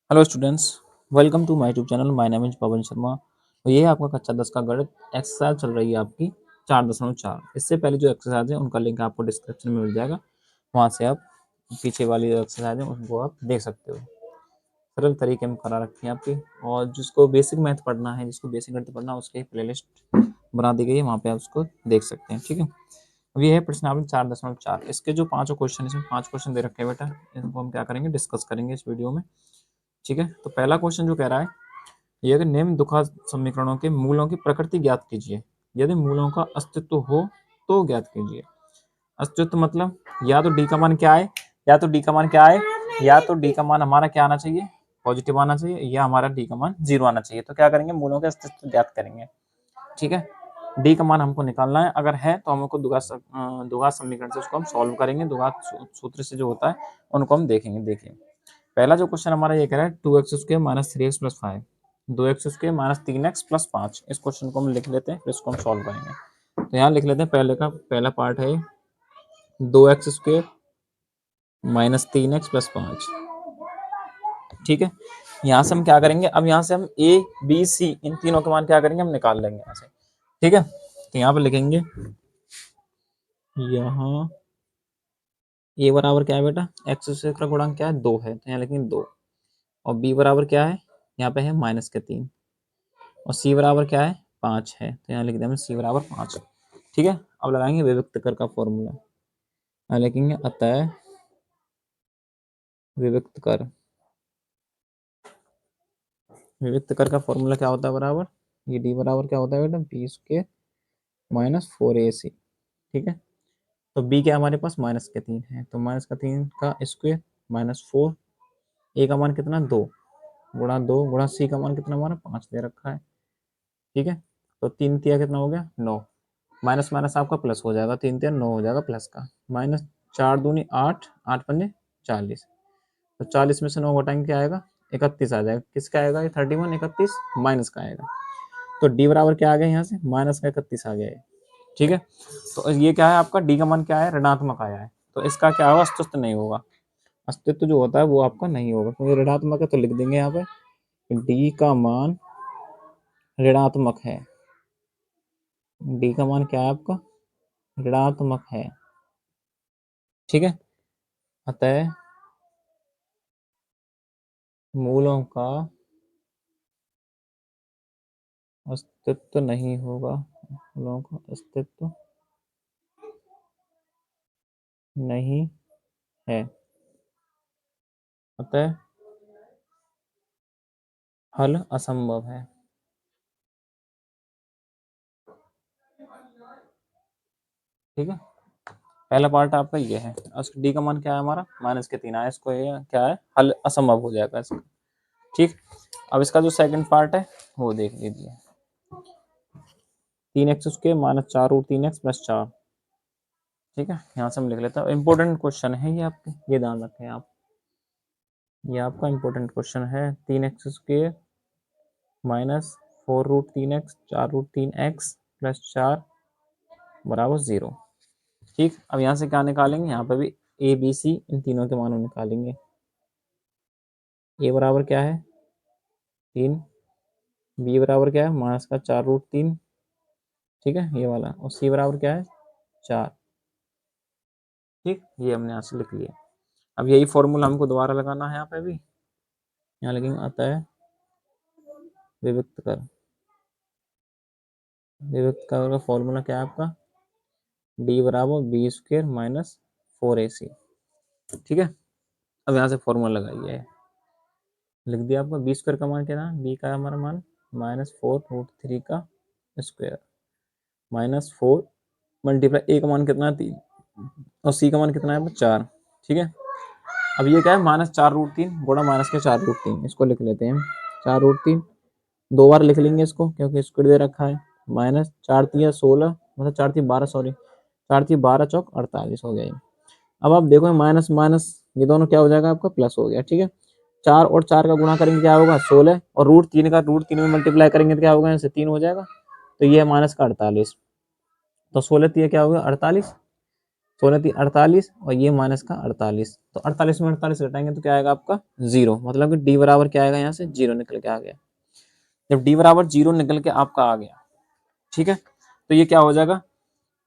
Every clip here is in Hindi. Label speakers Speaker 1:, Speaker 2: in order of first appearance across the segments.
Speaker 1: Hello students, welcome to my YouTube channel. My name is Pawan Sharma. तो ये है आपका कक्षा 10 का गणित एक्सरसाइज चल रही है आपकी 4.4। इससे पहले जो एक्सरसाइज है उनका लिंक आपको डिस्क्रिप्शन में मिल जाएगा, वहाँ से आप पीछे वाली जो एक्सरसाइज है उनको आप देख सकते हो। सरल तरीके में करा रखी है आपकी, और जिसको बेसिक मैथ पढ़ना है, जिसको बेसिक गणित पढ़ना है, उसकी प्लेलिस्ट बना दी गई है, वहाँ पे आप उसको देख सकते हैं। ठीक है, अब ये है प्रश्नावली 4.4। इसके जो पाँचों क्वेश्चन, इसमें 5 क्वेश्चन दे रखे हैं बेटा, इनको हम क्या करेंगे, डिस्कस करेंगे इस वीडियो में। ठीक है, तो पहला क्वेश्चन जो कह रहा है ये कि निम्न दुखा समीकरणों के मूलों की प्रकृति ज्ञात कीजिए। यदि मूलों का अस्तित्व हो तो ज्ञात कीजिए। अस्तित्व मतलब या तो डी का मान क्या है, या तो डी का मान क्या है, या तो डी का मान हमारा क्या आना चाहिए, पॉजिटिव आना चाहिए, या हमारा डी का मान 0 आना चाहिए। तो क्या करेंगे, मूलों के अस्तित्व ज्ञात करेंगे। ठीक है, डी का मान हमको निकालना है। अगर है तो हमको द्विघात समीकरण से उसको हम सॉल्व करेंगे, द्विघात सूत्र से जो होता है उनको हम देखेंगे। देखिए, पहला जो क्वेश्चन हमारा ये कह रहा है 2x² minus 3x plus 5, 2x² minus 3x plus 5। इस क्वेश्चन को हम लिख लेते हैं, फिर इसको हम सॉल्व करेंगे। तो यहाँ लिख लेते हैं, पहले का पहला पार्ट है 2x² माइनस 3x प्लस 5। ठीक है, यहाँ से हम क्या करेंगे, अब यहाँ से हम a b c इन तीनों के मान क्या करेंगे, हम निकाल लेंगे यहाँ से। ठीक है, तो यहाँ पर लिखेंगे, यहाँ a बराबर क्या है बेटा, x² का गुणांक क्या है, 2 है, तो यहाँ लिखेंगे 2। और b बराबर क्या है, यहाँ पे है -3। और c बराबर क्या है, 5 है, तो यहाँ लिख देंगे c बराबर 5। ठीक है, अब लगाएंगे विभक्त कर का फॉर्मूला। यहाँ लिखेंगे अतः विभक्त कर। विभक्त कर का फॉर्मूला क्या होता है, बराबर ये d बराबर क्या होता है बेटा, b² माइनस 4ac। ठीक है, तो b क्या हमारे पास -3 है, तो -3 का स्क्वायर माइनस 4, a का मान कितना 2 गुणा 2 गुणा c का मान कितना हमारा 5 दे रखा है। ठीक है, तो 3 तिया कितना हो गया 9, माइनस माइनस आपका प्लस हो जाएगा, 3 तिया 9 हो जाएगा प्लस का, माइनस 4 दूनी 8, 8 पंजे 40। तो 40 में से 9 घटाएंगे क्या आएगा, 31 आ जाएगा। किसका आएगा ये 31, 31 माइनस का आएगा। तो डी बराबर क्या आ गया, यहाँ से माइनस का 31 आ गया है। ठीक है, तो ये क्या है आपका, डी का मान क्या है, ऋणात्मक आया है, तो इसका क्या होगा, अस्तित्व नहीं होगा। अस्तित्व जो होता है वो आपका नहीं होगा, क्योंकि ऋणात्मक है, तो लिख देंगे यहाँ पे डी का मान ऋणात्मक है। डी का मान क्या है आपका, ऋणात्मक है। ठीक है, अतः मूलों का अस्तित्व नहीं होगा, मूलों का अस्तित्व नहीं है, अतः हल असंभव है। ठीक है, पहला पार्ट आपका ये है। डी का मान क्या है हमारा, -3 आया, इसको ये क्या है, हल असंभव हो जाएगा इसका। ठीक, अब इसका जो सेकंड पार्ट है वो देख लीजिए, 3x² माइनस 4√3x प्लस 4। ठीक है, यहाँ से हम लिख लेते हैं, इंपॉर्टेंट क्वेश्चन है ये आपके, ये ध्यान रखें आप, ये आपका इंपॉर्टेंट क्वेश्चन है। 3x² minus 4√3x 4√3x plus 4 बराबर 0। ठीक, अब यहाँ से क्या निकालेंगे, यहाँ पे भी ए बी सी इन तीनों के मानों निकालेंगे। ए बराबर क्या है 3, बी बराबर क्या है माइनस का 4√3। ठीक है, ये वाला, और सी बराबर क्या है 4। ठीक, ये हमने यहाँ से लिख लिया। अब यही फॉर्मूला हमको दोबारा लगाना है यहाँ पे भी, यहाँ लिखेंगे अतः विभक्त कर। विभक्त कर का फॉर्मूला क्या है आपका, डी बराबर b² माइनस 4ac। ठीक है, अब यहाँ से फॉर्मूला लगाइए, लिख दिया आपका b² का मान क्या था, b का हमारा मान -4√3 का स्क्वायर माइनस 4 मल्टीप्लाई a का मान कितना है 3, और c का मान कितना है 4। ठीक है, अब ये क्या है -4√3 गुणा माइनस के 4√3, इसको लिख लेते हैं 4√3, 2 बार लिख लेंगे इसको क्योंकि स्क्वायर दे रखा है। माइनस 4 तिया 16, मतलब 4 तिया 12, सॉरी 4 तिया 12 चौक 48 हो गया। अब आप देखो माइनस माइनस ये दोनों क्या हो जाएगा आपका, प्लस हो गया। ठीक है, 4 और 4 का गुणा करेंगे क्या होगा 16, और √3 का √3 में मल्टीप्लाई करेंगे तो क्या होगा, यहाँ से 3 हो जाएगा, तो ये है माइनस का 48। तो 16 तिया क्या होगा 48, 16 3 48 और ये माइनस का 48, तो 48 में 48 घटाएंगे तो क्या आएगा आपका 0, मतलब कि डी बराबर क्या आएगा, यहाँ से 0 निकल के आ गया। जब डी बराबर 0 निकल के आपका आ गया, ठीक है, तो ये क्या हो जाएगा,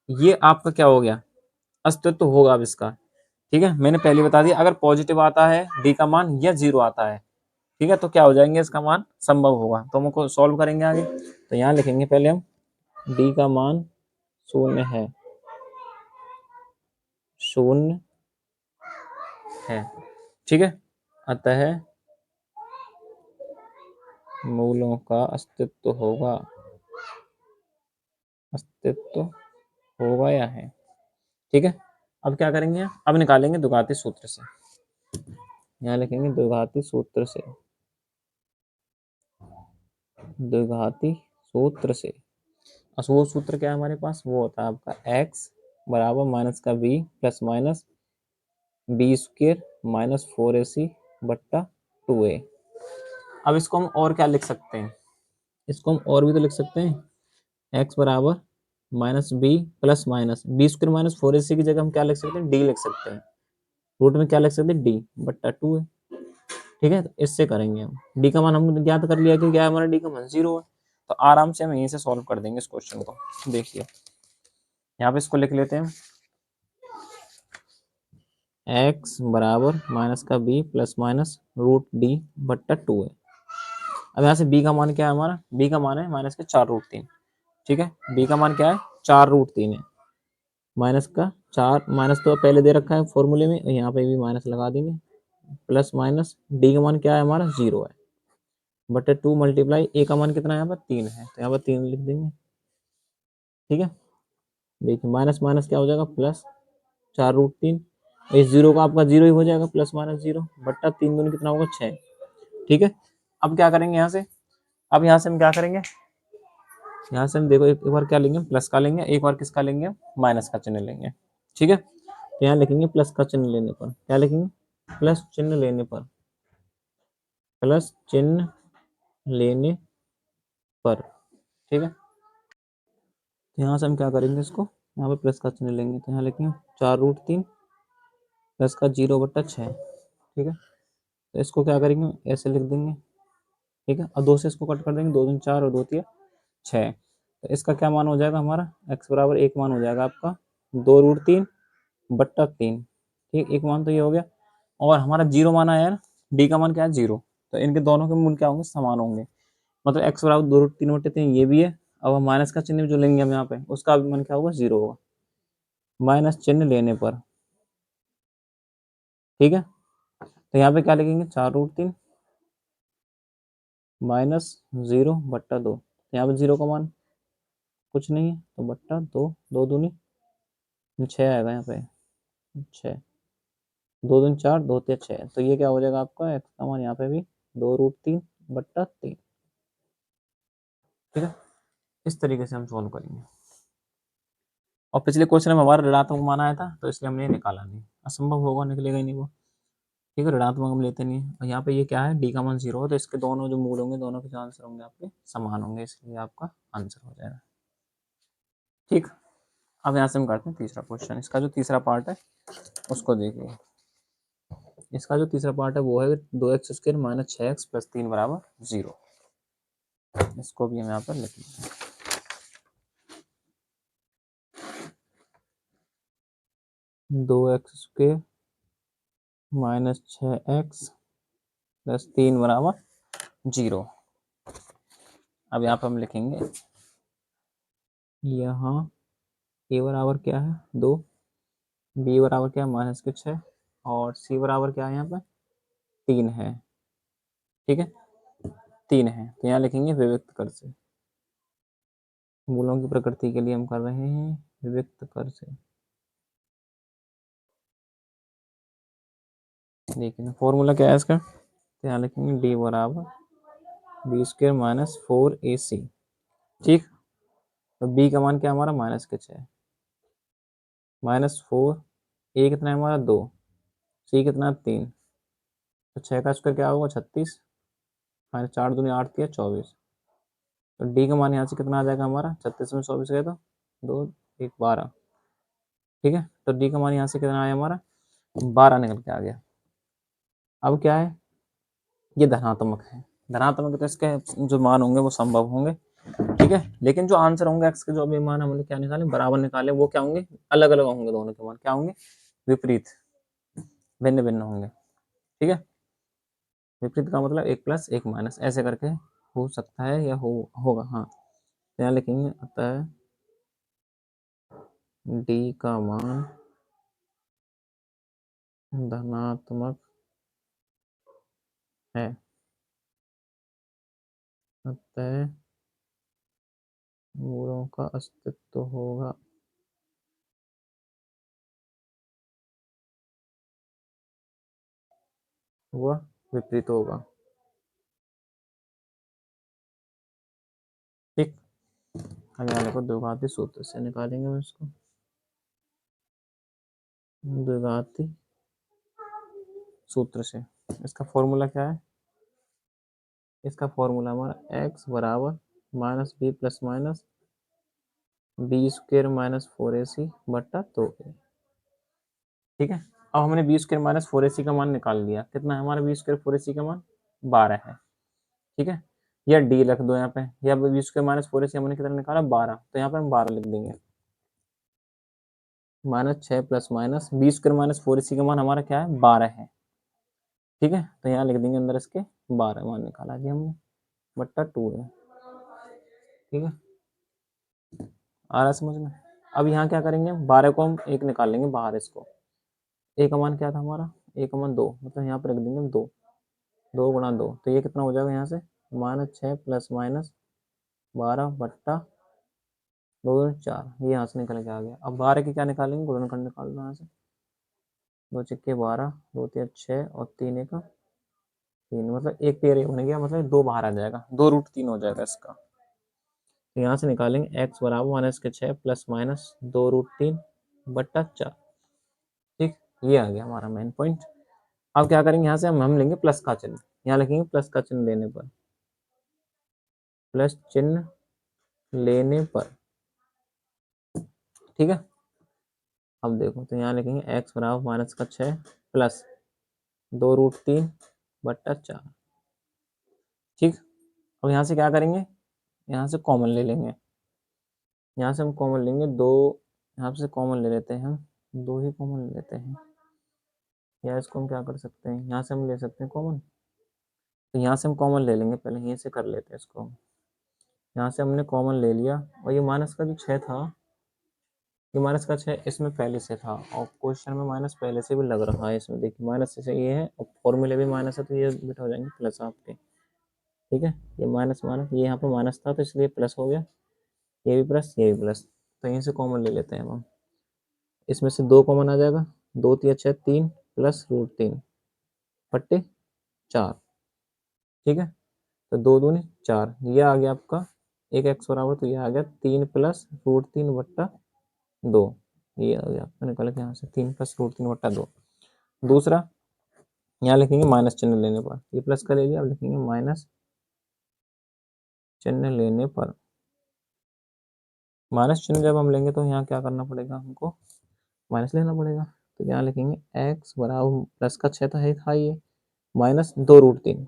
Speaker 1: ये आपका क्या हो गया, अस्तित्व होगा अब इसका। ठीक है, मैंने पहले बता दिया, अगर पॉजिटिव आता है डी का मान या 0 आता है, ठीक है, तो क्या हो जाएंगे, इसका मान संभव होगा। तो हमको सॉल्व करेंगे आगे, तो यहाँ लिखेंगे पहले हम डी का मान 0 है, 0 है, ठीक है, अतः मूलों का अस्तित्व होगा, अस्तित्व होगा या है। ठीक है, अब क्या करेंगे, अब निकालेंगे द्विघाती सूत्र से, यहाँ लिखेंगे द्विघाती सूत्र से, द्विघाती सूत्र से। वो सूत्र क्या है हमारे पास, वो होता है आपका x बराबर माइनस का b plus minus B square minus 4ac बट्टा 2a। अब इसको हम और क्या लिख सकते हैं, इसको हम और भी तो लिख सकते हैं, x बराबर minus B plus minus B square minus 4ac की जगह हम क्या लिख सकते हैं, d लिख सकते हैं, रूट में क्या लिख सकते हैं, d बट्टा 2a। ठीक है, तो इससे करेंगे हम, डी का मान हम ज्ञात कर लिया कि क्या है हमारा, डी का मान 0 है, तो आराम से हम यहीं से सॉल्व कर देंगे इस क्वेश्चन को। देखिए यहाँ पे इसको लिख लेते हैं, x बराबर माइनस का b plus minus root D बट्टा 2 है। अब यहाँ से b का मान क्या है हमारा, b का मान है माइनस के 4√3। ठीक है, b का मान क्या है, 4√3 है, माइनस का 4, माइनस तो पहले दे रखा है फॉर्मूले में, यहाँ पे भी माइनस लगा देंगे, प्लस माइनस डी का मान क्या है हमारा 0 है, बटे 2 मल्टीप्लाई ए का मान कितना है यहाँ पर 3 है, तो यहाँ पर 3 लिख देंगे। ठीक है, देखिए माइनस माइनस क्या हो जाएगा, प्लस 4√3, इस 0 का आपका 0 ही हो जाएगा, प्लस माइनस 0 बट्टा 3 दूनी कितना होगा 6। ठीक है, अब क्या करेंगे यहाँ से, अब यहाँ से हम क्या करेंगे, यहाँ से हम देखो एक बार क्या लेंगे, प्लस का लेंगे, एक बार किसका लेंगे, माइनस का चिन्ह लेंगे। ठीक है, तो यहाँ लिखेंगे प्लस का चिन्ह लेने पर, क्या लिखेंगे, प्लस चिन्ह लेने पर, प्लस चिन्ह लेने पर। ठीक है, तो यहाँ से हम क्या करेंगे, इसको यहाँ पे प्लस का चिन्ह लेंगे, तो यहाँ लिखेंगे 4√3 प्लस का 0 बट्टा 6। ठीक है, तो इसको क्या करेंगे, ऐसे लिख देंगे। ठीक है, और 2 से इसको कट कर देंगे, 2 दूनी 4 और 2 तिया 6, तो इसका क्या मान हो जाएगा हमारा, x बराबर 1 मान हो जाएगा आपका 2√3 बट्टा 3। ठीक, एक मान तो ये हो गया, और हमारा 0 मान आया ना, d का मान क्या है 0, तो इनके दोनों के मूल क्या होंगे, समान होंगे, मतलब x बराबर 2√3 बट्टे 3 ये भी है। अब हम माइनस का चिन्ह जो लेंगे हम यहाँ पे, उसका भी मान क्या होगा, 0 होगा, माइनस चिन्ह लेने पर। ठीक है, तो यहाँ पे क्या लिखेंगे, 4√3 माइनस 0 बट्टा 2, यहाँ पे 0 का मान कुछ नहीं है, तो बट्टा 2, 2 दूनी 6 आएगा यहाँ पे, 6, 2 दूनी 4, 2 तिया 6, तो ये क्या हो जाएगा आपका x का मान यहाँ पे भी 2√3 बट्टा 3। ठीक है, इस तरीके से हम सॉल्व करेंगे। और पिछले क्वेश्चन में हमारा ऋणात्मक मान आया था, तो इसलिए हमने निकाला नहीं, असंभव होगा, निकलेगा ही नहीं वो। ठीक है, ऋणात्मक हम लेते नहीं है, और यहाँ पे ये क्या है, डी का मान 0 है, तो इसके दोनों जो मूल होंगे, दोनों के जो आंसर होंगे आपके समान होंगे, इसलिए आपका आंसर हो जाएगा। ठीक, अब यहाँ से हम करते हैं तीसरा क्वेश्चन, इसका जो तीसरा पार्ट है उसको देखिए। इसका जो तीसरा पार्ट है वो है 2x² माइनस 6x प्लस 3 बराबर 0। इसको भी हम यहाँ पर लिख लेंगे। 2x² माइनस 6x प्लस 3 बराबर 0। अब यहाँ पर हम लिखेंगे, यहाँ a बराबर क्या है 2, b बराबर क्या है माइनस के 6, और c बराबर क्या है यहाँ पर 3 है। ठीक है, 3 है, तो यहाँ लिखेंगे विविक्त कर से, मूलों की प्रकृति के लिए हम कर रहे हैं विविक्त कर से। देखिए ना फॉर्मूला क्या है इसका, तो यहाँ लिखेंगे d बराबर b² माइनस 4ac। ठीक, तो b का मान क्या हमारा माइनस के 6, -4, a कितना है हमारा 2, c कितना 3, तो 6 का स्क्वायर क्या होगा 36, माइनस 4 दूनी 8 या 24, तो d का मान यहाँ से कितना आ जाएगा हमारा, 36 में 24 गए तो 2 1 12, ठीक है, तो डी का मान यहाँ से कितना आया हमारा 12 निकल के आ गया। अब क्या है, ये धनात्मक है, धनात्मक तो इसके जो मान होंगे वो संभव होंगे, ठीक है, लेकिन जो आंसर होंगे एक्स के जो अभी मान हमने क्या निकाले बराबर निकाले वो क्या होंगे, अलग अलग होंगे, दोनों के मान क्या होंगे, विपरीत, भिन्न भिन्न होंगे, ठीक है। विपरीत का मतलब एक प्लस एक माइनस ऐसे करके हो सकता है या होगा, हाँ। तो यहाँ लिखेंगे अतः डी का मान धनात्मक है, अतः मूलों का अस्तित्व होगा। वह विपरीत होगा, ठीक। आगे वाले को द्विघाती सूत्र से निकालेंगे हम इसको, द्विघाती सूत्र से। इसका फॉर्मूला क्या है, इसका फॉर्मूला हमारा x बराबर minus B plus minus B square minus 4ac बट्टा 2a, ठीक है। अब हमने बी स्क्वेयर माइनस 4ac का मान निकाल लिया, कितना है हमारा बी स्क्वेयर 4ac का मान 12 है, ठीक है। या डी रख दो यहाँ पे, या बी स्क्वेयर माइनस 4ac हमने कितना निकाला 12, तो यहाँ पे हम 12 लिख देंगे, minus 6 plus minus B square minus 4ac का मान हमारा क्या है 12 है, ठीक है। तो यहाँ लिख देंगे अंदर इसके 12 मान निकाला जी हमने, बट्टा 2 है, ठीक है। आ रहा समझ में। अब यहाँ क्या करेंगे, 12 को हम एक निकाल लेंगे बाहर, इसको ए का मान क्या था हमारा, ए का मान 2, मतलब यहाँ पर रख देंगे 2, 2 गुणा 2, तो ये कितना हो जाएगा यहाँ से माइनस 6 प्लस माइनस 12 बट्टा 2 4, ये यहाँ से निकल के आ गया। अब 12 की क्या निकालेंगे, गुणनखंड निकाल लो यहाँ से, 2 × 12 2 × 6 और 3 × 3, मतलब एक पेयर ये बन गया, मतलब 2 बाहर आ जाएगा, 2√3 हो जाएगा इसका। तो यहाँ से निकालेंगे x बराबर माइनस के 6 प्लस माइनस 2√3 बट्टा 4, ठीक। ये आ गया हमारा मेन पॉइंट। अब क्या करेंगे, यहाँ से हम लेंगे प्लस का चिन्ह, यहाँ लिखेंगे प्लस का चिन्ह लेने पर, प्लस चिन्ह लेने पर, ठीक है। अब देखो तो यहाँ लिखेंगे x बराबर माइनस का 6 प्लस 2√3 बट्टा 4, ठीक। अब यहाँ से क्या करेंगे, यहाँ से कॉमन ले लेंगे, यहाँ से हम कॉमन लेंगे 2, यहाँ से कॉमन ले लेते हैं हम, 2 ही कॉमन ले लेते हैं, या इसको हम क्या कर सकते हैं, यहाँ से हम ले सकते हैं कॉमन, तो यहाँ से हम कॉमन ले लेंगे, पहले यहीं से कर लेते हैं इसको, यहाँ से हमने कॉमन ले लिया, और ये माइनस का जो 6 था, ये माइनस का 6 इसमें पहले से था, और क्वेश्चन में माइनस पहले से भी लग रहा है इसमें, देखिए माइनस से ये है और फॉर्मूले भी माइनस है, तो ये बिट हो जाएंगे प्लस आपके, ठीक है। ये माइनस माइनस, ये यहाँ पे माइनस था तो इसलिए प्लस हो गया, ये भी प्लस ये भी प्लस, तो यहीं से कॉमन ले लेते हैं हम, इसमें से 2 कॉमन आ जाएगा, 2 3 6 3 प्लस √3 बट्टे 4, ठीक है। तो 2 दूनी 4, ये आ गया आपका एक एक्स बराबर, तो ये आ गया 3 प्लस √3 बट्टा 2, ये आ गया आपका निकल के यहाँ से 3 प्लस √3 बट्टा 2। दूसरा यहाँ लिखेंगे माइनस चिन्ह लेने पर, ये प्लस का ले लिया, अब लिखेंगे माइनस चिन्ह लेने पर, माइनस चिन्ह जब हम लेंगे तो यहाँ क्या करना पड़ेगा हमको, माइनस लेना पड़ेगा, तो यहाँ लिखेंगे x बराबर प्लस का 6 था ये, माइनस 2√3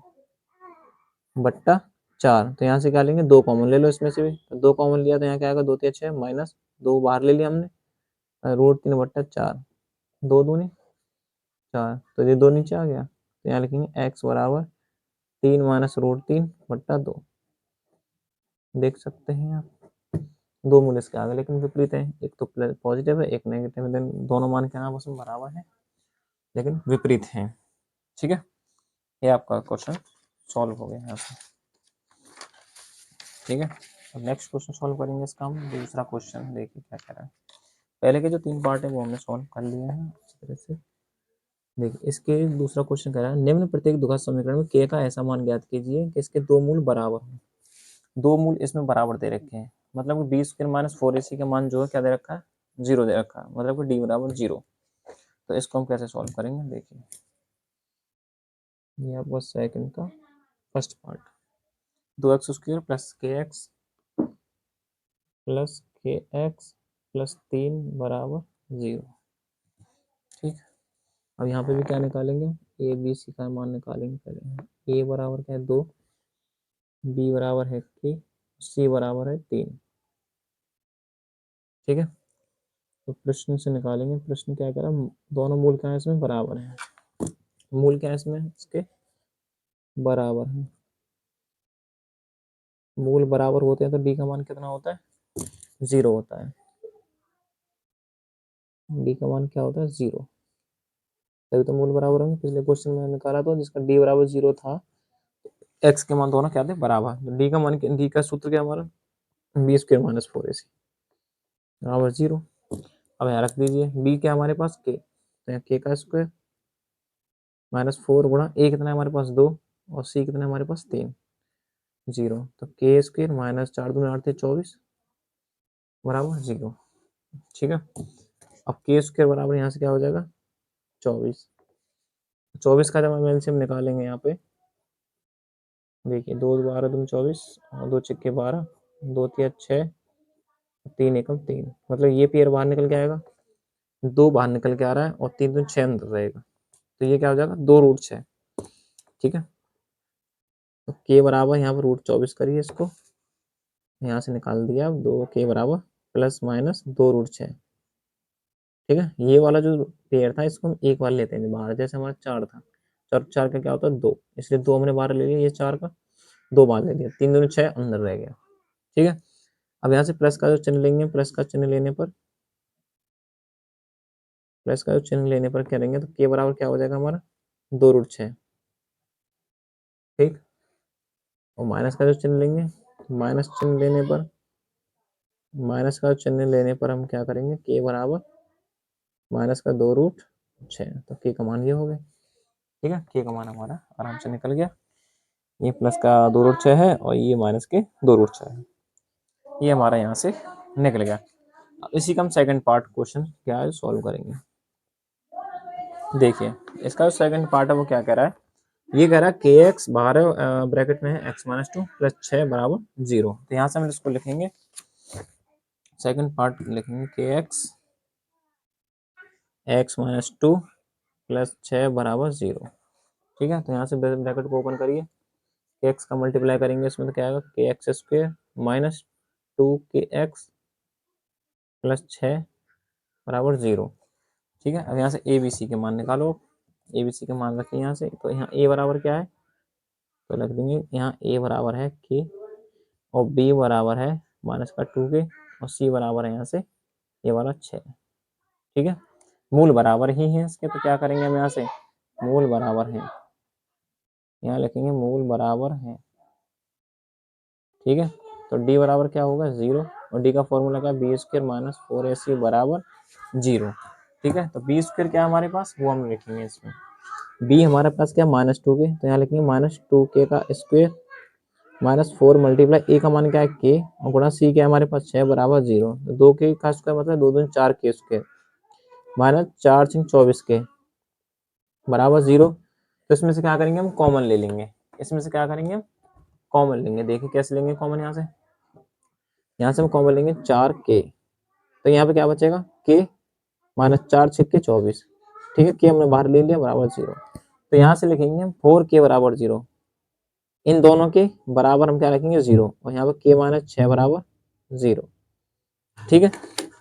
Speaker 1: बट्टा 4, तो यहाँ से क्या लेंगे 2 कॉमन ले लो इसमें से भी, तो 2 कॉमन लिया तो यहाँ क्या आएगा 2 3 6 माइनस 2 बाहर ले लिया हमने, √3 बट्टा 4, 2 दूनी 4, तो ये 2 नीचे आ गया, तो यहाँ लिखेंगे x बराबर 3 माइनस √3 बट्टा 2, देख सकते हैं आप 2 मूल इसके आगे लेकिन विपरीत है, एक तो प्लस पॉजिटिव है एक नेगेटिव है, देन दोनों मान के आपस में बराबर है लेकिन विपरीत है, ठीक है। ये आपका क्वेश्चन सॉल्व हो गया यहाँ से, ठीक है। अब नेक्स्ट क्वेश्चन सॉल्व करेंगे इसका हम, दूसरा क्वेश्चन देखिए क्या कह रहा है। पहले के जो 3 पार्ट है वो हमने सॉल्व कर लिए हैं अच्छी तरह से। देखिए इसके दूसरा क्वेश्चन कह रहा है निम्न प्रत्येक द्विघात समीकरण में k का ऐसा मान ज्ञात कीजिए कि इसके 2 मूल बराबर हों, 2 मूल इसमें बराबर दे रखे हैं, मतलब कि बी स्क्वायर माइनस 4ac का मान जो है क्या दे रखा है 0 दे रखा है, मतलब कि d बराबर 0। तो इसको हम कैसे सॉल्व करेंगे, देखिए ये आपका सेकंड का first part, 2x² plus kx plus kx plus 3 बराबर 0। ठीक, अब यहाँ पे भी क्या निकालेंगे, ए बी सी का मान निकालेंगे। पहले ए बराबर क्या है 2, बी बराबर है k, सी बराबर है 3। ठीक है, तो प्रश्न से निकालेंगे। प्रश्न क्या कह रहा है, दोनों मूल क्या है इसमें बराबर है। मूल क्या है इसमें इसके बराबर है। मूल बराबर होते हैं तो डी का मान कितना होता है, 0 होता है। डी का मान क्या होता है 0, तभी तो मूल बराबर होंगे। पिछले क्वेश्चन में निकाला था जिसका डी बराबर 0 था, एक्स के मान दोनों क्या थे बराबर। डी का मान, डी का सूत्र क्या हमारा, बी स्क्वायर माइनस 4ac बराबर 0। अब यहाँ रख दीजिए, बी क्या हमारे पास के, तो यहाँ के का स्क्वायर माइनस 4 गुणा ए कितना है हमारे पास 2, और सी कितना है हमारे पास 3, 0। तो के स्क्वायर माइनस 4 दूनी 8 थे 24 बराबर 0। ठीक है, अब के स्क्वायर बराबर यहाँ से क्या हो जाएगा 24। 24 का जब हम एलसीएम निकालेंगे यहाँ पे, देखिए 2 12 दूनी 24 और 2 छक्के 12, 2 तिया 6, 3 एकम 3, मतलब ये पेयर बाहर निकल के आएगा, 2 बाहर निकल के आ रहा है और 3 दूनी 6 अंदर रहेगा, तो ये क्या हो जाएगा 2√6। ठीक है, तो के बराबर यहाँ पर √24 करिए इसको, यहाँ से निकाल दिया 2 के बराबर प्लस माइनस 2√6। ठीक है, ये वाला जो पेयर था इसको हम एक बार लेते हैं बाहर, जैसे हमारा 4 था, 4 4 का क्या होता है 2, इसलिए 2 हमने बाहर ले लिया, ये 4 का 2 बाहर ले लिया, 3 दूनी 6 अंदर रह गया। ठीक है, अब यहाँ से प्लस का जो चिन्ह लेंगे, प्लस का चिन्ह लेने पर, प्लस का जो चिन्ह लेने पर क्या लेंगे, तो के बराबर क्या हो जाएगा हमारा 2√6। ठीक, और माइनस का जो चिन्ह लेंगे, माइनस चिन्ह लेने पर, माइनस का चिन्ह लेने पर हम क्या करेंगे, के बराबर माइनस का 2√6, तो के का मान ये हो गया। ठीक है, के का मान हमारा आराम से निकल गया, ये प्लस का 2√6 है और ये माइनस के 2√6 है, ये हमारा यहाँ से निकल गया। अब इसी का हम सेकंड पार्ट क्वेश्चन क्या है सॉल्व करेंगे। देखिए इसका जो सेकंड पार्ट है वो क्या कह रहा है, ये कह रहा है के एक्स बाहर ब्रैकेट में है x-2 प्लस 6 बराबर 0। तो यहाँ से हम इसको लिखेंगे, सेकंड पार्ट लिखेंगे के एक्स x-2 प्लस 6 बराबर 0। ठीक है, तो यहाँ से ब्रैकेट को ओपन करिए, के एक्स का मल्टीप्लाई करेंगे इसमें तो क्या आएगा के एक्स स्क्वायर माइनस 2 के एक्स प्लस 6 बराबर 0। ठीक है, अब यहाँ से ए बी सी के मान निकालो, ए बी सी के मान रखिए यहाँ से, तो यहाँ ए बराबर क्या है, तो लिख देंगे यहाँ ए बराबर है के, और बी बराबर है माइनस का 2 के, और सी बराबर है यहाँ से ये वाला 6। ठीक है, मूल बराबर ही है इसके, तो क्या करेंगे हम यहाँ से मूल बराबर है, यहाँ लिखेंगे मूल बराबर है। ठीक है, तो डी बराबर क्या होगा 0, और डी का फॉर्मूला क्या है बी स्क्वायर माइनस 4ac बराबर 0। ठीक है, तो बी स्क्वायर क्या है हमारे पास वो हम लिखेंगे इसमें, बी हमारे पास क्या -2 के, तो यहाँ लिखेंगे -2 के का स्क्वायर माइनस 4 मल्टीप्लाई ए का मान क्या है के, और गुणा सी क्या है हमारे पास 6 बराबर 0। तो 2 के का स्क्वायर मतलब 2 दूनी 4 के स्क्वायर माइनस 4 6 24 के बराबर 0। तो इसमें से क्या करेंगे हम कॉमन ले लेंगे, इसमें से क्या करेंगे हम कॉमन लेंगे। देखिए कैसे लेंगे कॉमन, यहाँ से हम कॉमन लेंगे 4 के, तो यहाँ पे क्या बचेगा के माइनस 4 6 के 24। ठीक है, के हमने बाहर ले लिया बराबर 0, तो यहाँ से लिखेंगे हम 4 के बराबर 0, इन दोनों के बराबर हम क्या रखेंगे 0, और यहाँ पर के माइनस 6 बराबर 0। ठीक है,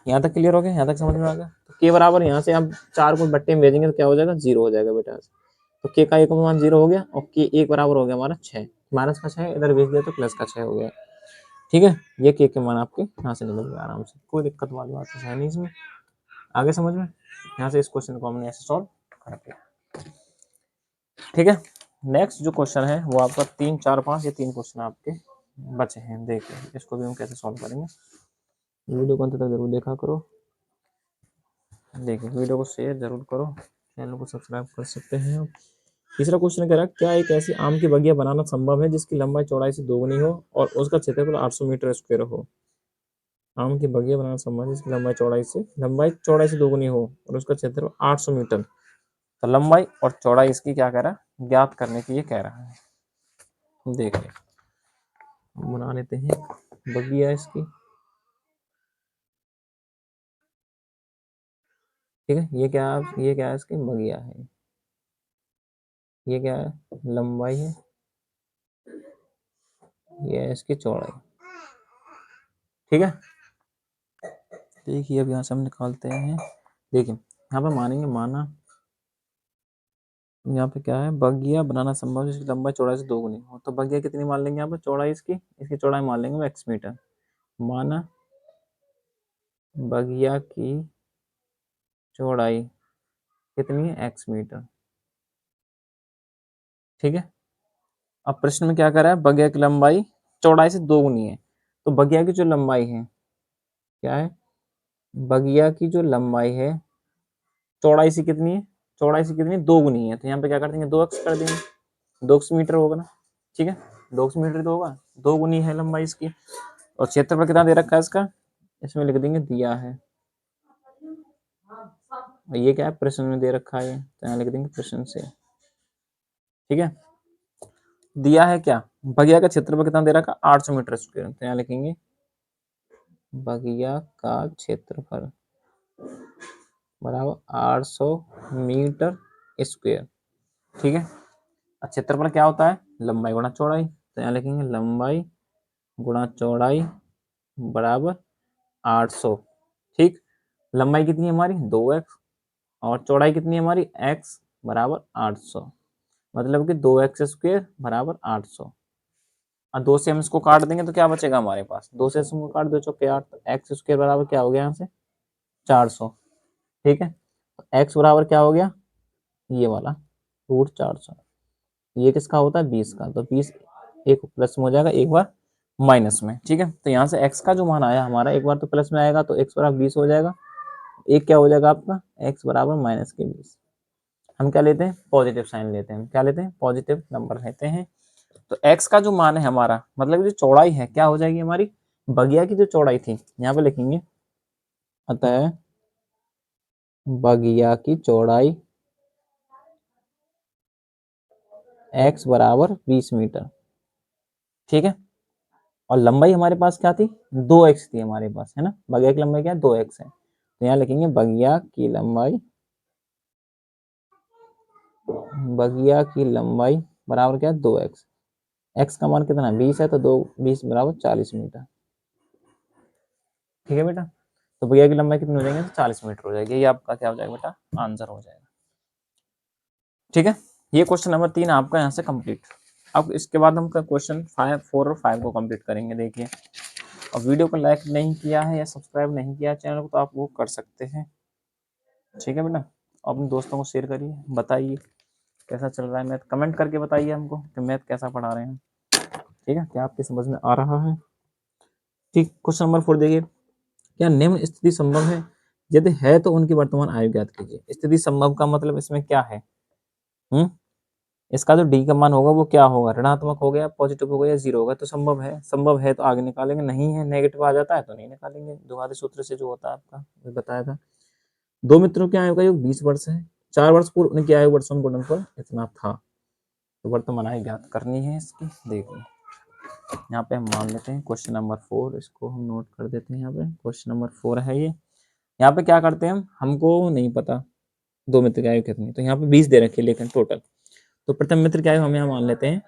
Speaker 1: यहाँ तक क्लियर हो गया, यहाँ तक समझ में आ गया। तो के बराबर यहाँ से हम 4 को बट्टे में भेजेंगे तो क्या हो जाएगा 0 हो जाएगा बेटा, तो के का एक मान 0 हो गया, और के एक बराबर हो गया हमारा 6, माइनस का 6 इधर भेज दिया तो प्लस का 6 हो गया। ठीक है, ये के मान आपके यहाँ से निकल गया आराम से, कोई दिक्कत वाली बात है नहीं इसमें, आगे समझ में। यहाँ से इस क्वेश्चन को हमने ऐसे सॉल्व कर दिया। ठीक है, नेक्स्ट जो क्वेश्चन है वो आपका 3 4 5 ये 3 क्वेश्चन आपके बचे हैं। देखिए इसको भी हम कैसे सॉल्व करेंगे, वीडियो को अंत तक जरूर देखा करो। देखिए वीडियो को शेयर जरूर करो, चैनल को सब्सक्राइब कर सकते हैं आप। तीसरा क्वेश्चन कह रहा है क्या एक ऐसी आम की बगिया बनाना संभव है जिसकी लंबाई चौड़ाई से दोगुनी हो और उसका क्षेत्रफल 800 मीटर स्क्वायर हो। आम की बगिया बनाना संभव है जिसकी लंबाई चौड़ाई से दोगुनी हो और उसका क्षेत्रफल 800 मीटर। तो लंबाई और चौड़ाई इसकी क्या कह रहा है ज्ञात करने की ये कह रहा है। देखिए बना लेते हैं बगिया इसकी। ठीक है। ये क्या है इसकी बगिया है, ये क्या है लंबाई है, ये है इसकी चौड़ाई। ठीक है। देखिए अब यहाँ से हम निकालते हैं। देखिए यहाँ पे मानेंगे, माना यहाँ पे क्या है, बगिया बनाना संभव है जिसकी लंबाई चौड़ाई से दोगुनी हो। तो बगिया कितनी मान लेंगे यहाँ पे, चौड़ाई इसकी चौड़ाई मान लेंगे एक्स मीटर। माना बगिया की चौड़ाई कितनी है, एक्स मीटर। ठीक है। अब प्रश्न में क्या करा है, बगिया की लंबाई चौड़ाई से दोगुनी है। तो बगिया की जो लंबाई है क्या है, बगिया की जो लंबाई है चौड़ाई से कितनी है, चौड़ाई से कितनी, दोगुनी है। तो यहाँ पे क्या कर देंगे, 2x कर देंगे, 2x मीटर होगा ना। ठीक है, 2x मीटर तो होगा, दोगुनी है लंबाई इसकी। और क्षेत्रफल कितना दे रखा है इसका, इसमें लिख देंगे दिया है। और ये क्या है, प्रश्न में दे रखा है, तो यहाँ लिख देंगे प्रश्न से। ठीक है, दिया है क्या, बगिया का क्षेत्रफल कितना दे रखा है, 800 मीटर स्क्वायर। तो यहाँ लिखेंगे बगिया का क्षेत्रफल बराबर 800 मीटर स्क्वायर। ठीक है। क्षेत्रफल क्या होता है, लंबाई गुणा चौड़ाई। तो यहाँ लिखेंगे लंबाई गुणा चौड़ाई बराबर 800। ठीक, लंबाई कितनी है हमारी 2x, और चौड़ाई कितनी है हमारी x बराबर 800। मतलब कि 2x स्क्वायर बराबर 800। और 2 से हम इसको काट देंगे तो क्या बचेगा हमारे पास, 2 से इसको काट दो चौके 8, तो एक्स स्क्वायर बराबर क्या हो गया यहाँ से 400। ठीक है, तो x बराबर क्या हो गया, ये वाला √400। ये किसका होता है 20 का, तो 20 एक प्लस में हो जाएगा, एक बार माइनस में। ठीक है, तो यहाँ से x का जो मान आया हमारा, एक बार तो प्लस में आएगा तो x बराबर 20 हो जाएगा, एक क्या हो जाएगा आपका x बराबर -20। हम क्या लेते हैं, पॉजिटिव साइन लेते हैं, क्या लेते हैं, पॉजिटिव नंबर लेते हैं। तो x का जो मान है हमारा, मतलब जो चौड़ाई है क्या हो जाएगी हमारी, बगिया की जो चौड़ाई थी यहाँ पे लिखेंगे, अतः बगिया की चौड़ाई x बराबर 20 मीटर। ठीक है, और लंबाई हमारे पास क्या थी, 2x थी हमारे पास, है ना, बगिया की लंबाई क्या है 2x है। तो यहाँ लिखेंगे बगिया की लंबाई, बगिया की लंबाई बराबर क्या है 2x। x का मान कितना 20 है, तो 20 बराबर 40 मीटर। ठीक है बेटा, तो बगिया की लंबाई कितनी हो जाएगी, तो 40 मीटर हो जाएगी। ये आपका क्या हो जाएगा बेटा, आंसर हो जाएगा। ठीक है, ये क्वेश्चन नंबर 3 आपका यहाँ से कंप्लीट। अब इसके बाद हम क्वेश्चन 5, 4 और 5 को कंप्लीट करेंगे। देखिए, और वीडियो को लाइक नहीं किया है या सब्सक्राइब नहीं किया चैनल को, तो आप वो कर सकते हैं। ठीक है बेटा, अपने दोस्तों को शेयर करिए, बताइए कैसा चल रहा है मैथ, कमेंट करके बताइए हमको कि मैथ कैसा पढ़ा रहे हैं। ठीक है, क्या आपकी समझ में आ रहा है। ठीक, क्वेश्चन नंबर 4 देखिए, क्या निम्न स्थिति संभव है, यदि है तो उनकी वर्तमान आयु ज्ञात कीजिए। स्थिति संभव का मतलब इसमें क्या है, हम्म, इसका जो डी का मान होगा वो क्या होगा, ऋणात्मक हो गया, पॉजिटिव हो गया, या जीरो होगा। तो संभव है, संभव है तो आगे निकालेंगे, नहीं है नेगेटिव आ जाता है तो नहीं निकालेंगे। द्विघात सूत्र से जो होता है आपका बताया था। दो मित्रों की आयु का योग 20 वर्ष है, 4 वर्ष पूर्व उनकी आयु वर्षों में गुणनफल इतना था। तो वर्तमान आयु ज्ञात करनी है इसकी। देखिए यहाँ पे हम मान लेते हैं क्वेश्चन नंबर 4, इसको हम नोट कर देते हैं। यहाँ पे क्वेश्चन नंबर 4 है ये। यहाँ पे क्या करते हैं हम, हमको नहीं पता दो मित्र की आयु कितनी, तो यहाँ पे 20 दे रखी है लेकिन टोटल। तो प्रथम मित्र की आयु हम यहाँ मान लेते हैं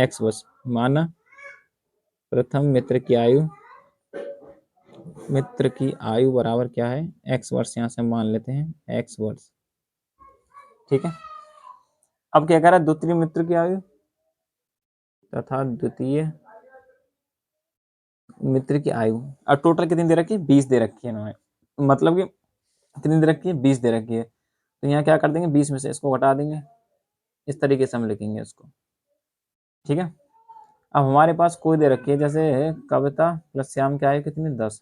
Speaker 1: x वर्ष। माना प्रथम मित्र की आयु बराबर क्या है, x वर्ष। यहाँ से हम मान लेते हैं x वर्ष। ठीक है, अब क्या कह रहा है, द्वितीय मित्र की आयु तथा द्वितीय मित्र की आयु। अब टोटल कितनी दे रखी है, 20 दे रखी है इन्होंने, मतलब कि कितनी दे रखी है, 20 दे रखी है। तो यहाँ क्या कर देंगे, 20 में से इसको घटा देंगे, इस तरीके से हम लिखेंगे इसको। ठीक है, अब हमारे पास कोई दे रखी है, जैसे कविता प्लस श्याम की आयु कितनी 10।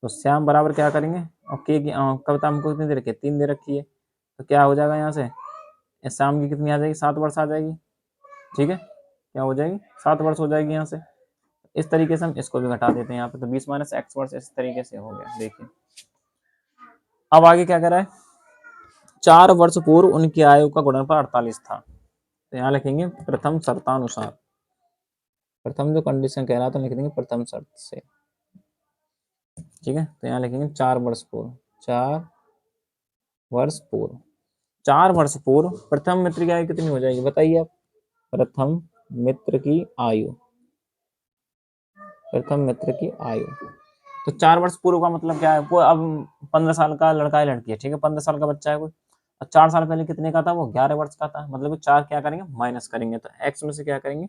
Speaker 1: तो श्याम बराबर क्या करेंगे, और के की कविता हमको कितनी दे रखी है, 3 दे रखी है। तो क्या हो जाएगा यहाँ से, श्याम की कितनी आ जाएगी, 7 वर्ष आ जाएगी। ठीक है, क्या हो जाएगी, 7 वर्ष हो जाएगी यहाँ से। इस तरीके से हम इसको भी घटा देते हैं यहाँ पे, तो 20 माइनस x वर्ष इस तरीके से हो गया। देखिए अब आगे क्या कर रहा है, 4 वर्ष पूर्व उनकी आयु का गुणनफल 48 था। तो यहाँ लिखेंगे प्रथम शर्तानुसार, प्रथम जो कंडीशन कह रहा था लिख देंगे प्रथम शर्त से। ठीक है, तो यहाँ लिखेंगे 4 वर्ष पूर्व, 4 वर्ष पूर्व, 4 वर्ष पूर्व प्रथम मित्र की आयु कितनी हो जाएगी बताइए आप। प्रथम मित्र की आयु, प्रथम मित्र की आयु, तो 4 वर्ष पूर्व का मतलब क्या है, कोई अब 15 साल का लड़का है लड़की है, ठीक है, 15 साल का बच्चा है कोई, और 4 साल पहले कितने का था, वो 11 वर्ष का था, मतलब 4 क्या करेंगे माइनस करेंगे, तो एक्स में से क्या करेंगे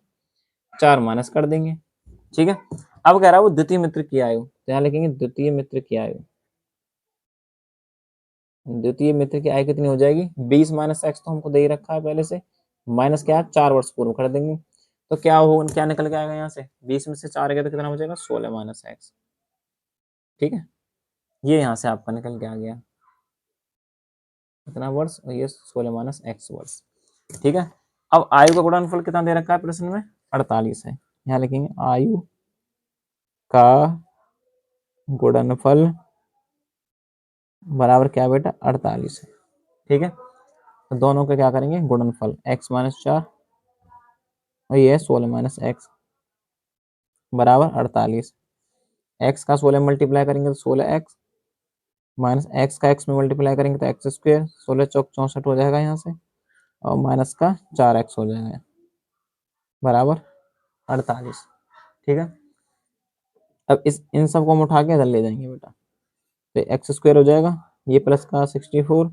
Speaker 1: 4 माइनस कर देंगे, ठीक है। अब कह रहा है वो द्वितीय मित्र की आयु, तो यहाँ लिखेंगे द्वितीय मित्र की आयु, द्वितीय मित्र की आयु कितनी हो जाएगी 20 माइनस एक्स, तो हमको दे ही रखा है पहले से, माइनस क्या है 4 वर्ष पूर्व कर देंगे, तो क्या हो क्या निकल के आएगा यहाँ से 20 में से 4 गया तो कितना हो जाएगा 16 माइनस एक्स, ठीक है, ये यहाँ से आपका निकल के आ गया कितना वर्ष, और ये 16 माइनस एक्स वर्ष, ठीक है। अब आयु का गुणनफल कितना दे रखा है प्रश्न में 48 है, यहाँ लिखेंगे आयु का गुणनफल बराबर क्या बेटा 48 है, ठीक है, तो दोनों का क्या करेंगे गुणनफल x माइनस 4 और ये 16 माइनस एक्स बराबर 48, x का 16 मल्टीप्लाई करेंगे तो 16x माइनस एक्स का x में मल्टीप्लाई करेंगे तो एक्स स्क्वेयर, 16 चौक 64 हो जाएगा यहाँ से, और माइनस का 4x हो जाएगा बराबर 48, ठीक है। अब इस इन सबको हम उठा के इधर ले जाएंगे बेटा, तो एक्स स्क्वेयर हो जाएगा, ये प्लस का 64,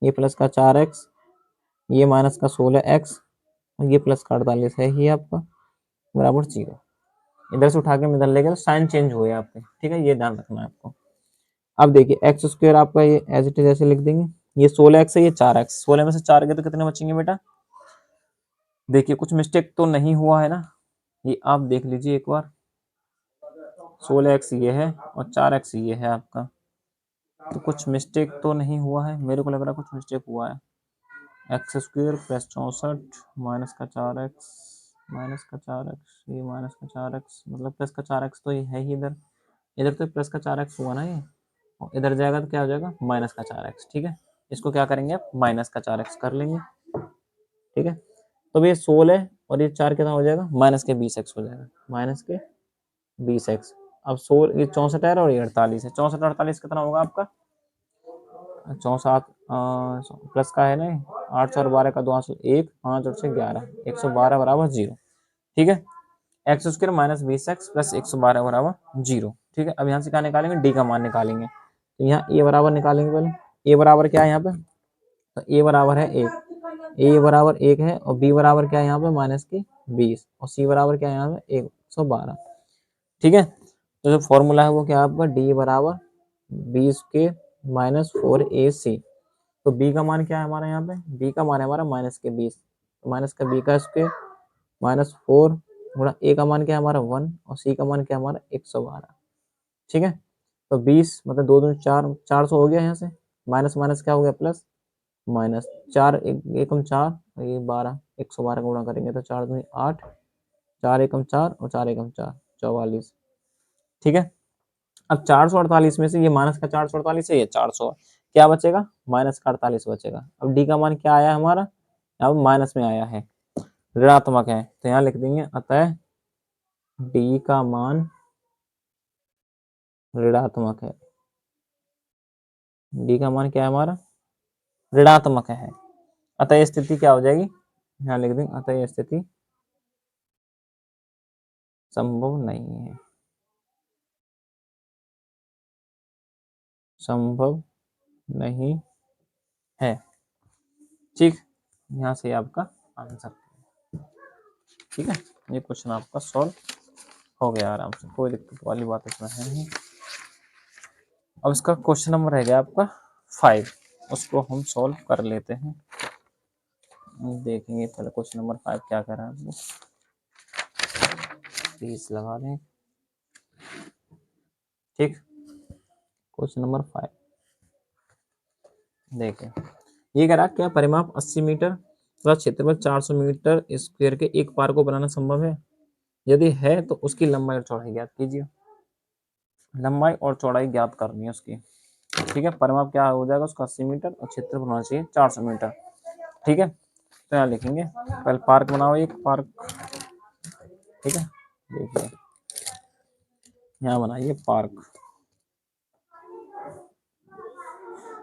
Speaker 1: ये प्लस का 4x, ये माइनस का 16x, और ये प्लस का 48 है ही आपका बराबर 0, इधर से उठा के इधर ले गए तो साइन चेंज हुए आपके, ठीक है, ये ध्यान रखना है आपको। अब देखिए एक्स स्क्वेयर आपका ये एज इट इज ऐसे लिख देंगे, ये 16x है, ये 4x, 16 में से 4 गए तो कितने बचेंगे बेटा, देखिए कुछ मिस्टेक तो नहीं हुआ है ना, ये आप देख लीजिए एक बार, 16x ये है और 4x ये है आपका, तो कुछ मिस्टेक तो नहीं हुआ है, मेरे को लग रहा है कुछ मिस्टेक हुआ है, एक्स स्क्वेयर प्लस 64 माइनस का 4x माइनस का 4x, ये माइनस का 4x मतलब प्लस का 4x तो ये है ही इधर, इधर तो प्लस का 4x हुआ ना ये, और इधर जाएगा तो क्या हो जाएगा माइनस का 4x, ठीक है, इसको क्या करेंगे आप माइनस का 4x कर लेंगे, ठीक है, तो ये 16 और ये 4 कितना हो जाएगा माइनस के 20x हो जाएगा, माइनस के 20x, अब 16 ये 64 है और ये 48 है, 64 48 कितना होगा आपका 64 प्लस का है नहीं, 8 और 12 का 2 1 5 और 6 11 112 बराबर 0, ठीक है, x square minus 20x plus 112 बराबर 0, ठीक है। अब यहाँ से क्या निकालेंगे डी का मान निकालेंगे, तो यहाँ ए बराबर निकालेंगे पहले, ए बराबर क्या है यहाँ पे, तो ए बराबर है 1, ए बराबर 1 है, और बी बराबर क्या है यहाँ पे माइनस की 20, और सी बराबर क्या है यहाँ पे 112, ठीक है, तो जो फॉर्मूला है वो क्या है आपका डी बराबर 20 के माइनस 4ac, तो बी का मान क्या है हमारा यहाँ पे, बी का मान है हमारा माइनस के 20, तो माइनस का बी का स्क्वायर माइनस 4 गुणा ए का मान क्या है हमारा 1, और सी का मान क्या है हमारा 112, ठीक है, तो 20 मतलब 2 2 4 400 हो गया यहाँ से, माइनस माइनस क्या हो गया प्लस, माइनस 4 एकम 4 और ये 12 112 का गुणा करेंगे तो 4 दूनी 8, 4 एकम 4 और 4 एकम 4 44, ठीक है। अब 448 में से ये माइनस का 448 है, ये 400 क्या बचेगा माइनस का 48 बचेगा, अब डी का मान क्या आया हमारा, अब माइनस में आया है ऋणात्मक है, तो यहाँ लिख देंगे अतः डी का मान ऋणात्मक है, डी का मान क्या है हमारा ऋणात्मक है, अतः स्थिति क्या हो जाएगी, यहाँ लिख देंगे अतः स्थिति संभव नहीं है, संभव नहीं है, ठीक, यहाँ से आपका आंसर, ठीक है, ये क्वेश्चन आपका सॉल्व हो गया आराम से, कोई दिक्कत वाली बात इसमें है नहीं। अब इसका क्वेश्चन नंबर रह गया आपका 5, उसको हम सॉल्व कर लेते हैं, देखेंगे पहले क्वेश्चन नंबर 5 क्या कर रहा है आपको, प्लीज लगा दें, ठीक, क्वेश्चन नंबर 5 देखें, ये कह रहा क्या परिमाप 80 मीटर तथा क्षेत्रफल 400 मीटर स्क्वायर के एक पार को बनाना संभव है, यदि है तो उसकी लंबाई और चौड़ाई ज्ञात कीजिए, लंबाई और चौड़ाई ज्ञात करनी है उसकी, ठीक है, परिमाप क्या हो जाएगा उसका 80 मीटर और क्षेत्रफल होना चाहिए 400 मीटर, ठीक है, तो यहाँ लिखेंगे पहले पार्क बनाओ एक पार्क, ठीक है, देखिए यहाँ बनाइए पार्क,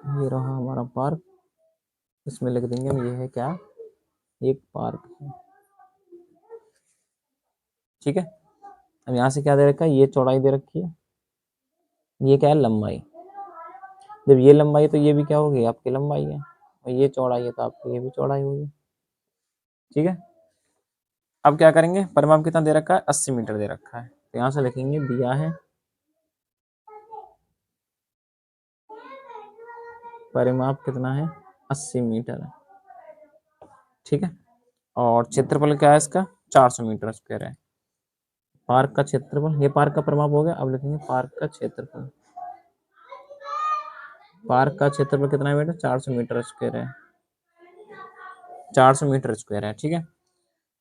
Speaker 1: ये रहा हमारा पार्क, इसमें लिख देंगे हम, ये है क्या, एक पार्क है। ठीक है, अब यहाँ से क्या दे रखा है, ये चौड़ाई दे रखी है, ये क्या है, लंबाई। जब ये लंबाई है तो ये भी क्या होगी, आपकी लंबाई है, और ये चौड़ाई है तो आपकी ये भी चौड़ाई होगी। ठीक है, अब क्या करेंगे, परिमाप कितना दे रखा है, 80 मीटर दे रखा है, तो यहाँ से लिखेंगे दिया है परिमाप कितना है, 80 मीटर है। ठीक है, और क्षेत्रफल क्या है इसका, 400 मीटर स्क्वायर है। पार्क का क्षेत्रफल, ये पार्क का परिमाप हो गया, अब लिखेंगे पार्क का क्षेत्रफल। पार्क का क्षेत्रफल कितना है बेटा, 400 मीटर स्क्वायर है, 400 मीटर स्क्वायर है। ठीक है,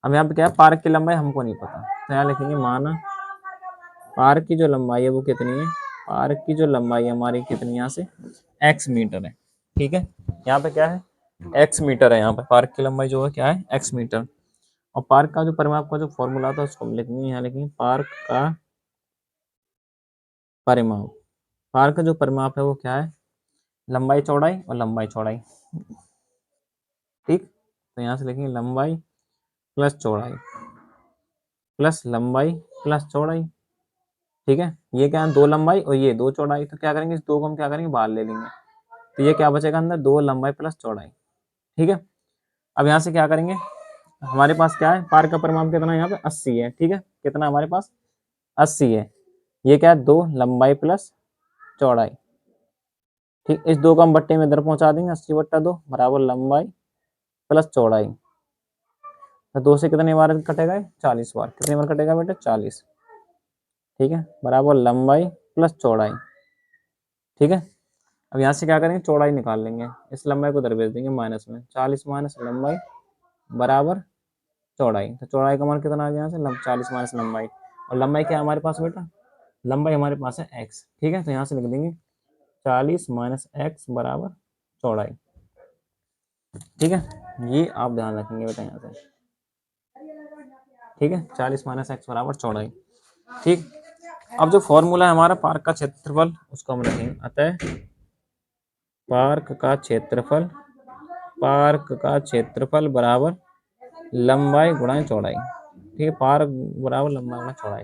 Speaker 1: अब यहाँ पे क्या है, पार्क की लंबाई हमको नहीं पता, तो यहाँ लिखेंगे माना पार्क की जो लंबाई है वो कितनी है, पार्क की जो लंबाई है हमारी कितनी, यहाँ से x मीटर है। ठीक है, यहाँ पे क्या है, x मीटर है, यहाँ पे पार्क की लंबाई जो है क्या है, x मीटर। और पार्क का जो परिमाप का जो फॉर्मूला था उसको हम लिखेंगे, यहाँ लिखेंगे पार्क का परिमाप। पार्क का जो परिमाप है वो क्या है, लंबाई चौड़ाई और लंबाई चौड़ाई। ठीक, तो यहाँ से लिखेंगे लंबाई प्लस चौड़ाई प्लस लंबाई प्लस चौड़ाई। ठीक है, ये क्या है, दो लंबाई और ये दो चौड़ाई, तो क्या करेंगे, इस दो को हम क्या करेंगे, बाहर ले लेंगे, तो ये क्या बचेगा अंदर, दो लंबाई प्लस चौड़ाई। ठीक है, अब यहाँ से क्या करेंगे, हमारे पास क्या है, पार्क का परिमाप कितना है, यहाँ पे 80 है। ठीक है, कितना हमारे पास, 80 है, ये क्या है, दो लंबाई प्लस चौड़ाई। ठीक, इस दो को हम बट्टे में इधर पहुंचा देंगे, 80/2 बराबर लंबाई प्लस चौड़ाई, तो दो से कितने बार कटेगा, 40 बार, कितने बार कटेगा बेटा, 40। ठीक है, बराबर लंबाई प्लस चौड़ाई। ठीक है, अब यहाँ से क्या करेंगे, चौड़ाई निकाल लेंगे, इस लंबाई को इधर भेज देंगे माइनस में, 40 माइनस लंबाई बराबर चौड़ाई, तो चौड़ाई का मान कितना आ गया, यहाँ से 40 माइनस लंबाई, और लंबाई क्या है हमारे पास बेटा, लंबाई हमारे पास है x। ठीक है, तो यहाँ से लिख देंगे 40 माइनस एक्स बराबर चौड़ाई। ठीक है, ये आप ध्यान रखेंगे बेटा यहाँ से। ठीक है, 40 माइनस एक्स बराबर चौड़ाई। ठीक, अब जो फॉर्मूला है हमारा पार्क का क्षेत्रफल, उसको हम रखेंगे, अतः पार्क का क्षेत्रफल, पार्क का क्षेत्रफल बराबर लंबाई गुणा चौड़ाई। ठीक है, पार्क बराबर लंबाई गुणा चौड़ाई।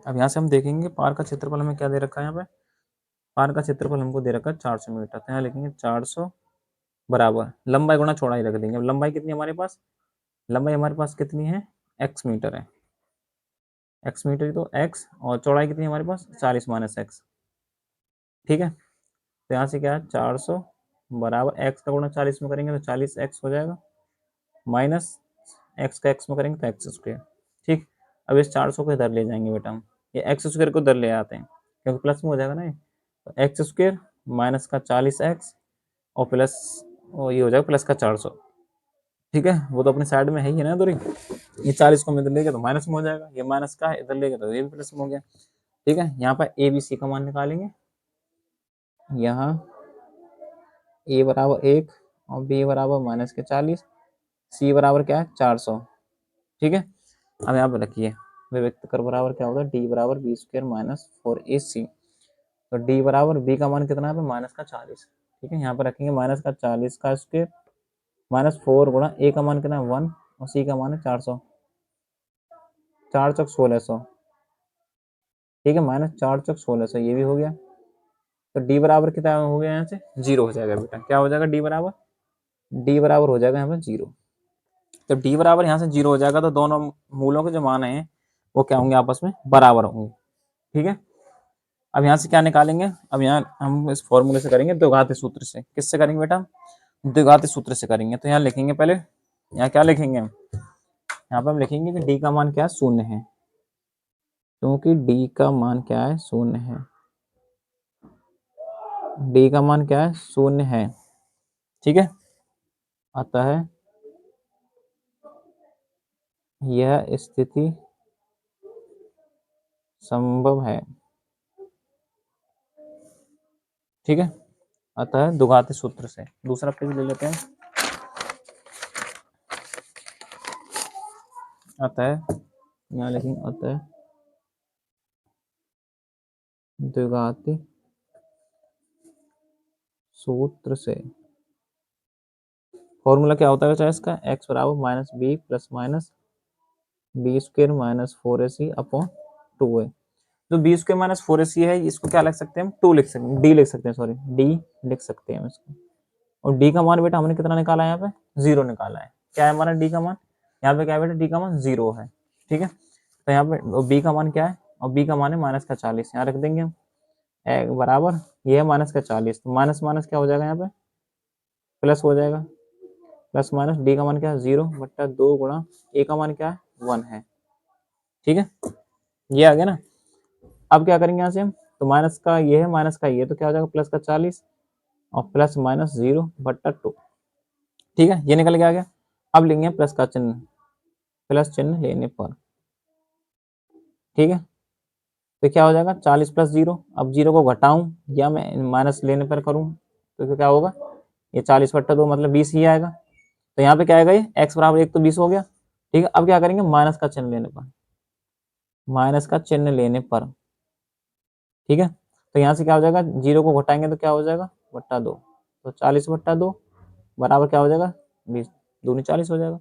Speaker 1: अब यहाँ से हम देखेंगे पार्क का क्षेत्रफल हमें क्या दे रखा है, यहाँ पे पार्क का क्षेत्रफल हमको दे रखा है 400 मीटर, तो यहाँ लिखेंगे 400 बराबर लंबाई गुणा चौड़ाई रख देंगे। अब लंबाई कितनी हमारे पास, लंबाई हमारे पास कितनी है, x मीटर है, x मीटर तो x, और चौड़ाई कितनी है हमारे पास, 40 माइनस एक्स। ठीक है, तो यहाँ से क्या है, 400 बराबर x का गुणा 40 में करेंगे तो 40x हो जाएगा, माइनस x का x में करेंगे तो एक्स स्क्वायर। ठीक, अब इस 400 को इधर ले जाएंगे बेटा हम, ये एक्स स्क्वायर को इधर ले आते हैं, क्योंकि प्लस में हो जाएगा ना ये, तो एक्स स्क्वायर माइनस का 40x और प्लस, और ये हो जाएगा प्लस का 400। ठीक है, वो तो अपनी साइड में है ही ना, दूरी, ये 40 को हम इधर ले गए तो माइनस में हो जाएगा, ये माइनस का है, इधर ले गए तो ये भी प्लस में हो गया। ठीक है, यहाँ पर ए बी सी का मान निकालेंगे, यहाँ ए बराबर 1 और बी बराबर माइनस के 40, सी बराबर क्या है, 400। ठीक है, अब यहाँ पे रखिए, व्यक्त कर बराबर क्या होगा, डी बराबर बी स्क्वायर माइनस 4ac, तो डी बराबर बी का मान कितना है, माइनस का 40। ठीक है, यहाँ पर रखेंगे माइनस का 40 का स्क्वायर माइनस 4 गुणा ए का मान कितना है 1 और सी का मान है 400, 4 चौक 1600। ठीक है, माइनस 4 चौक 1600, ये भी हो गया, तो डी बराबर कितना हो गया, यहाँ से 0 हो जाएगा बेटा, क्या हो जाएगा, डी बराबर हो जाएगा यहाँ पर 0। जब डी बराबर यहाँ से 0 हो जाएगा तो दोनों मूलों के जो मान है वो क्या होंगे, आपस में बराबर होंगे। ठीक है, अब यहाँ से क्या निकालेंगे, अब यहाँ हम इस फॉर्मूले से करेंगे, द्विघाती सूत्र से, किससे करेंगे बेटा, द्विघाती सूत्र से करेंगे। तो यहाँ लिखेंगे पहले, यहाँ क्या लिखेंगे हम, यहाँ पे हम लिखेंगे कि डी का मान क्या है, शून्य है, क्योंकि डी का मान क्या है, शून्य है, डी का मान क्या है, शून्य है। ठीक है, अतः यह स्थिति संभव है। ठीक है, अतः द्विघाती सूत्र से, दूसरा पेज ले लेते हैं, अतः यहाँ लिखेंगे, अतः द्विघाती सूत्र से। फॉर्मूला क्या होता है बच्चा इसका, x बराबर minus B plus minus B square minus 4ac upon 2a। जो बी स्क्र माइनस 4ac है इसको क्या लिख सकते हैं हम, टू लिख सकते हैं, डी लिख सकते हैं, सॉरी डी लिख सकते हैं हम इसको। और डी का मान बेटा हमने कितना निकाला है, यहाँ पे 0 निकाला है। क्या है हमारा डी का मान, यहाँ पे क्या है बेटा, डी का मान 0 है। ठीक है, तो यहाँ पे बी का मान क्या है, और बी का मान है माइनस का 40, यहाँ रख देंगे हम। बराबर ये है माइनस का 40, तो माइनस माइनस क्या हो जाएगा, यहाँ पे प्लस हो जाएगा। प्लस माइनस डी का मान क्या है 0 बट्टा 2 गुणा ए का मान क्या है 1 है। ठीक है, ये आ गया ना। अब क्या करेंगे यहाँ से हम, तो माइनस का ये है माइनस का ये, तो क्या हो जाएगा प्लस का 40 और प्लस माइनस 0 बट्टा 2। ठीक है, ये निकल के आ गया। अब लेंगे प्लस का चिन्ह, प्लस चिन्ह लेने पर। ठीक है, तो क्या हो जाएगा 40 प्लस 0। अब 0 को घटाऊं या मैं माइनस लेने पर करूं तो क्या होगा, ये 40 बट्टा 2 मतलब 20 ही आएगा। तो यहाँ पे क्या आएगा, ये x बराबर 1 तो 20 हो गया। ठीक है, अब क्या करेंगे माइनस का चिन्ह लेने पर, माइनस का चिन्ह लेने पर। ठीक है, तो यहाँ से क्या हो जाएगा, 0 को घटाएंगे तो क्या हो जाएगा बट्टा 2, तो 40 बट्टा 2 बराबर क्या हो जाएगा 20, दूनी 40 हो जाएगा।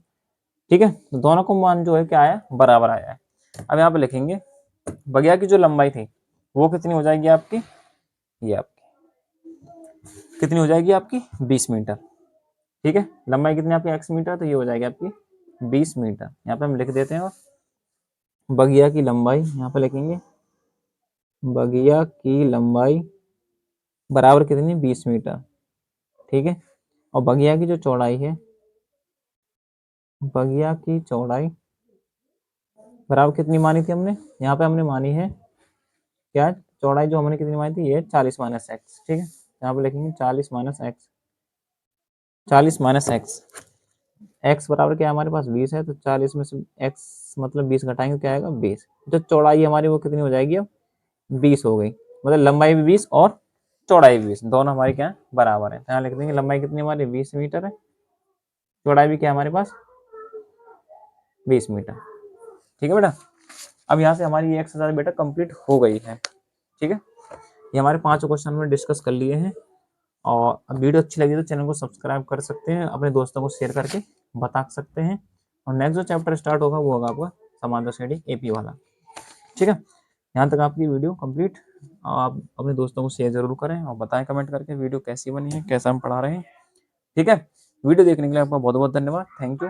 Speaker 1: ठीक है, तो दोनों को मान जो है क्या आया, बराबर आया है। अब यहाँ पे लिखेंगे बगिया की जो लंबाई थी वो कितनी हो जाएगी आपकी, ये आपकी कितनी हो जाएगी आपकी 20 मीटर। ठीक है, लंबाई कितनी आपकी x मीटर, तो ये हो जाएगी आपकी 20 मीटर। यहाँ पे हम लिख देते हैं, और बगिया की लंबाई यहाँ पे लिखेंगे, बगिया की लंबाई बराबर कितनी 20 मीटर। ठीक है, और बगिया की जो चौड़ाई है, बगिया की चौड़ाई बराबर कितनी मानी थी हमने, यहाँ पे हमने मानी है क्या, चौड़ाई जो हमने कितनी मानी थी, ये 40 माइनस एक्स। ठीक है, यहाँ पे लिखेंगे 40 minus x, 40 minus x, x बराबर क्या है हमारे पास 20 है, तो 40 में से एक्स मतलब 20 घटाएंगे क्या आएगा 20। जो चौड़ाई हमारी वो कितनी हो जाएगी अब 20 हो गई, मतलब लंबाई भी 20 और चौड़ाई भी 20, दोनों हमारी क्या है बराबर है। यहाँ लिख देंगे लंबाई कितनी हमारी 20 मीटर है, चौड़ाई भी क्या है हमारे पास 20 मीटर। ठीक है बेटा, अब यहाँ से हमारी ये एक्सरसाइज बेटा कंप्लीट हो गई है। ठीक है, ये हमारे 5 क्वेश्चन में डिस्कस कर लिए हैं। और वीडियो अच्छी लगी तो चैनल को सब्सक्राइब कर सकते हैं, अपने दोस्तों को शेयर करके बता सकते हैं। और नेक्स्ट जो चैप्टर स्टार्ट होगा वो होगा आपका समांतर श्रेणी एपी वाला। ठीक है, यहाँ तक आपकी वीडियो कंप्लीट। आप अपने दोस्तों को शेयर जरूर करें और बताएं कमेंट करके वीडियो कैसी बनी है, कैसा हम पढ़ा रहे हैं। ठीक है, वीडियो देखने के लिए आपका बहुत बहुत धन्यवाद, थैंक यू।